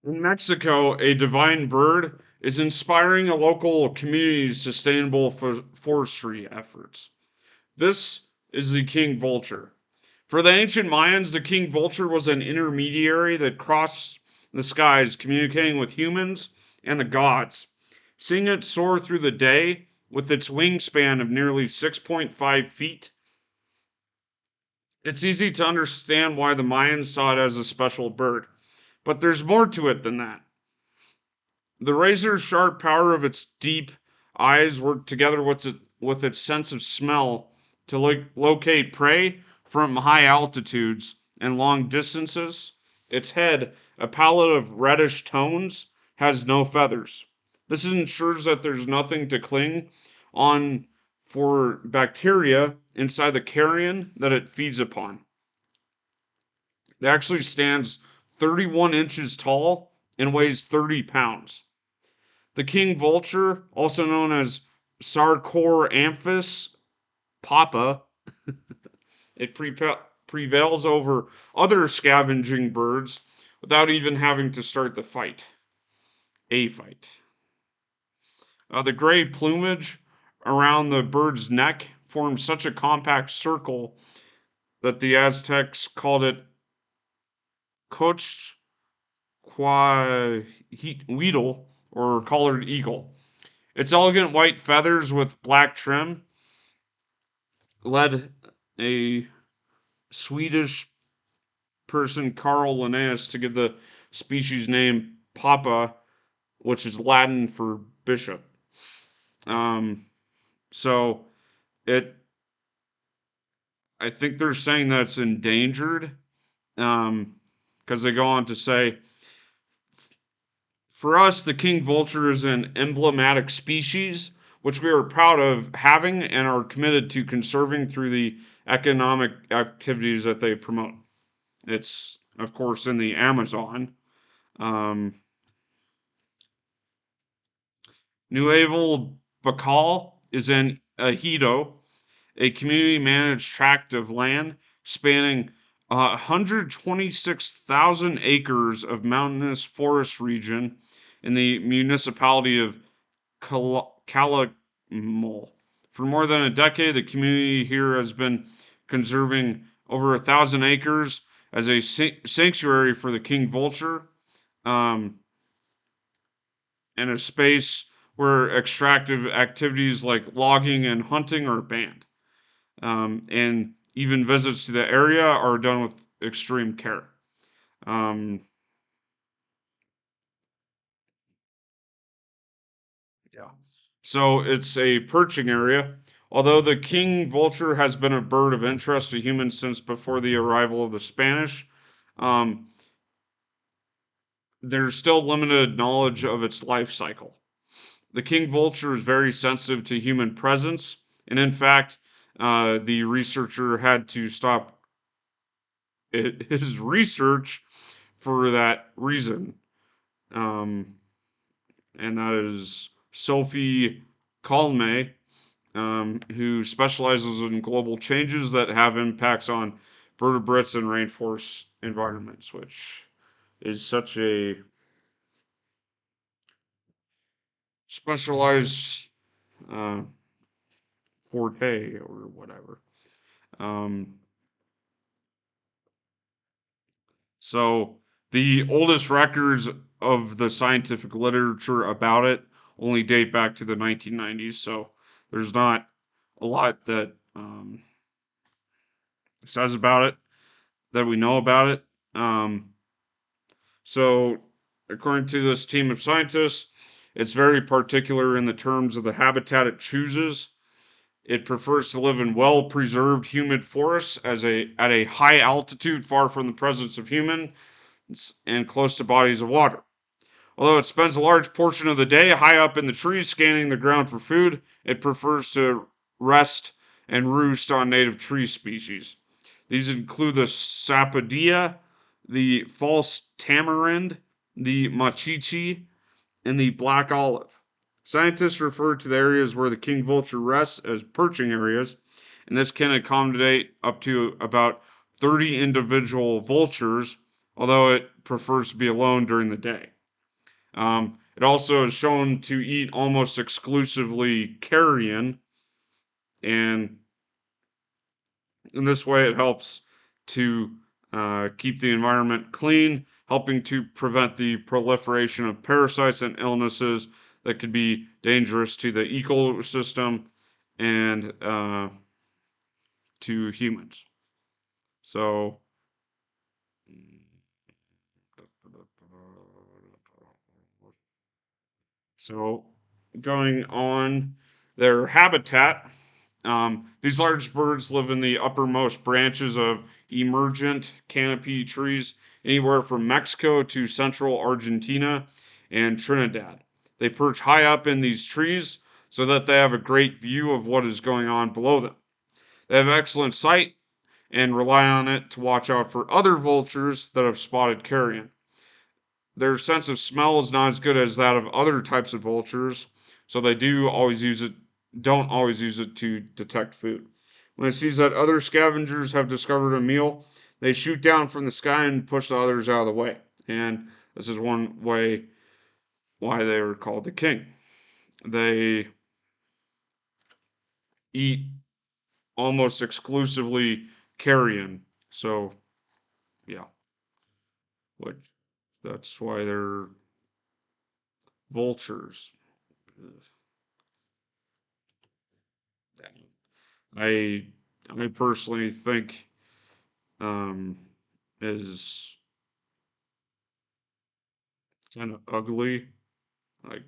In Mexico, a divine bird is inspiring a local community's sustainable forestry efforts. This is the king vulture. For the ancient Mayans, the king vulture was an intermediary that crossed the skies, communicating with humans and the gods. Seeing it soar through the day with its wingspan of nearly 6.5 feet, it's easy to understand why the Mayans saw it as a special bird. But there's more to it than that. The razor sharp power of its deep eyes worked together with its sense of smell to locate prey from high altitudes and long distances. Its head, a palette of reddish tones, has no feathers. This ensures that there's nothing to cling on for bacteria inside the carrion that it feeds upon. It actually stands 31 inches tall and weighs 30 pounds. The king vulture, also known as Sarcoramphus papa, it prevails over other scavenging birds without even having to start the fight. A fight. The gray plumage around the bird's neck forms such a compact circle that the Aztecs called it Coachquahuitl, or collared eagle. Its elegant white feathers with black trim led a Swedish person, Carl Linnaeus, to give the species name Papa, which is Latin for bishop. Um, so it, I think they're saying that it's endangered, because they go on to say, for us, the king vulture is an emblematic species which we are proud of having and are committed to conserving through the economic activities that they promote. It's, of course, in the Amazon. Um, Nuevo Bacal is in Ejido, a community managed tract of land spanning 126,000 acres of mountainous forest region in the municipality of Calakmul. For more than a decade, the community here has been conserving over 1,000 acres as a sanctuary for the king vulture, um, and a space where extractive activities like logging and hunting are banned. And even visits to the area are done with extreme care. Um, yeah. So it's a perching area. Although the king vulture has been a bird of interest to humans since before the arrival of the Spanish, um, there's still limited knowledge of its life cycle. The king vulture is very sensitive to human presence, and in fact, the researcher had to stop his research for that reason. Um, and that is Sophie Colme, who specializes in global changes that have impacts on vertebrates and rainforest environments, which is such a specialized uh, forte or whatever. Um, so the oldest records of the scientific literature about it only date back to the 1990s. So there's not a lot that says about it that we know about it. Um, so according to this team of scientists, it's very particular in the terms of the habitat it chooses. It prefers to live in well-preserved humid forests at a high altitude far from the presence of humans and close to bodies of water. Although it spends a large portion of the day high up in the trees scanning the ground for food, it prefers to rest and roost on native tree species. These include the sapodilla, the false tamarind, the machiche, and the black olive. Scientists refer to the areas where the king vulture rests as perching areas, and this can accommodate up to about 30 individual vultures although it prefers to be alone during the day. It also is shown to eat almost exclusively carrion, and in this way, it helps to keep the environment clean, helping to prevent the proliferation of parasites and illnesses that could be dangerous to the ecosystem and to humans. So, so going on their habitat, these large birds live in the uppermost branches of emergent canopy trees, anywhere from Mexico to central Argentina and Trinidad. They perch high up in these trees so that they have a great view of what is going on below them. They have excellent sight and rely on it to watch out for other vultures that have spotted carrion. Their sense of smell is not as good as that of other types of vultures, so they don't always use it to detect food. When it sees that other scavengers have discovered a meal, they shoot down from the sky and push the others out of the way. And this is one way why they were called the king. They eat almost exclusively carrion. So, yeah, what that's why they're vultures. I I personally think um, is kind of ugly. Like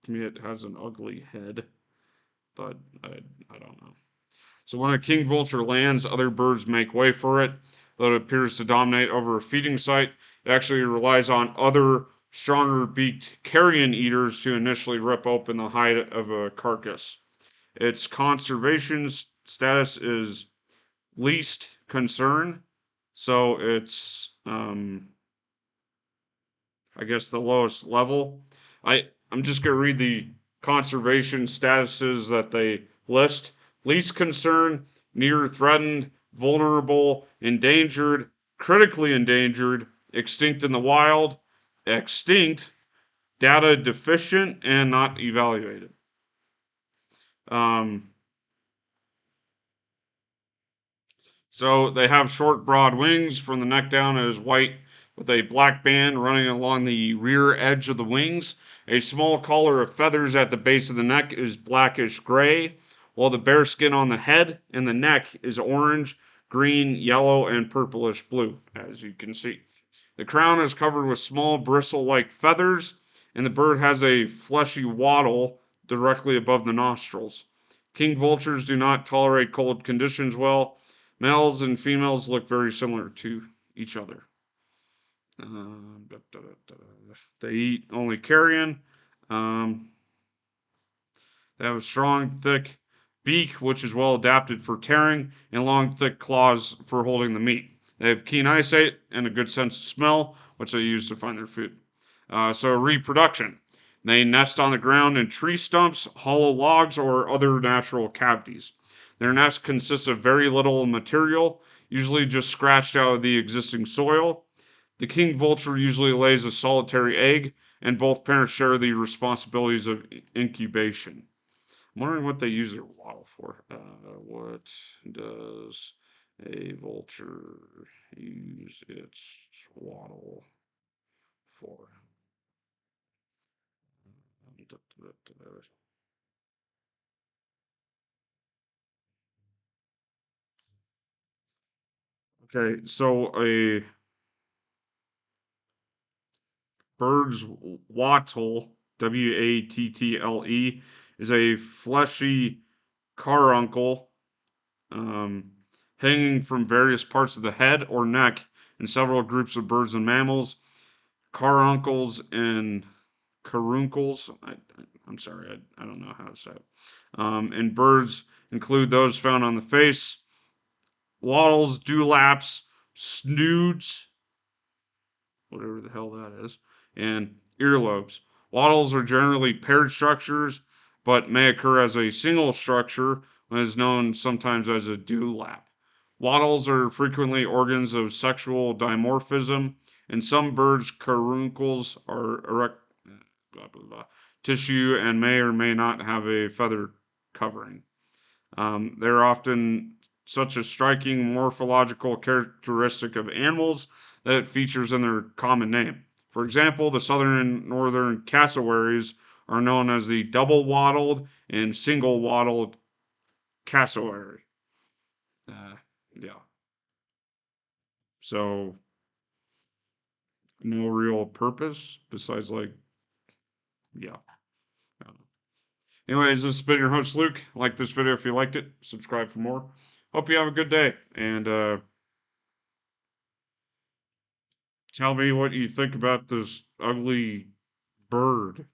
to me, it has an ugly head, but I don't know. So when a king vulture lands, other birds make way for it. Though it appears to dominate over a feeding site, it actually relies on other stronger beaked carrion eaters to initially rip open the hide of a carcass. Its conservation status is least concern, so it's I guess the lowest level. I'm just gonna read the conservation statuses that they list. Least concern, near threatened, vulnerable, endangered, critically endangered, extinct in the wild, extinct, data deficient, and not evaluated. Um, So they have short, broad wings. From the neck down is white with a black band running along the rear edge of the wings. A small collar of feathers at the base of the neck is blackish gray, while the bare skin on the head and the neck is orange, green, yellow, and purplish blue, as you can see. The crown is covered with small bristle like feathers, and the bird has a fleshy wattle directly above the nostrils. King vultures do not tolerate cold conditions well. Males and females look very similar to each other. They eat only carrion. Um, they have a strong, thick beak, which is well adapted for tearing, and long, thick claws for holding the meat. They have keen eyesight and a good sense of smell, which they use to find their food. So, reproduction. They nest on the ground in tree stumps, hollow logs, or other natural cavities. Their nest consists of very little material, usually just scratched out of the existing soil. The king vulture usually lays a solitary egg, and both parents share the responsibilities of incubation. I'm wondering what they use their wattle for. What does a vulture use its wattle for? Okay, so a bird's wattle, wattle, is a fleshy carbuncle um, hanging from various parts of the head or neck in several groups of birds and mammals. Caruncles and caruncles. I'm sorry, I don't know how to say it. And birds include those found on the face, wattles, dewlaps, snoods, whatever the hell that is, and earlobes. Wattles are generally paired structures, but may occur as a single structure and is known sometimes as a dewlap. Wattles are frequently organs of sexual dimorphism In some birds, caruncles are erect, blah, blah, blah, tissue and may or may not have a feather covering. They're often such a striking morphological characteristic of animals that it features in their common name. For example, the southern and northern cassowaries are known as the double wattled and single wattled cassowary. Uh, yeah. So, no real purpose besides, like, yeah. Anyways, this has been your host, Luke. Like this video if you liked it. Subscribe for more. Hope you have a good day. And tell me what you think about this ugly bird.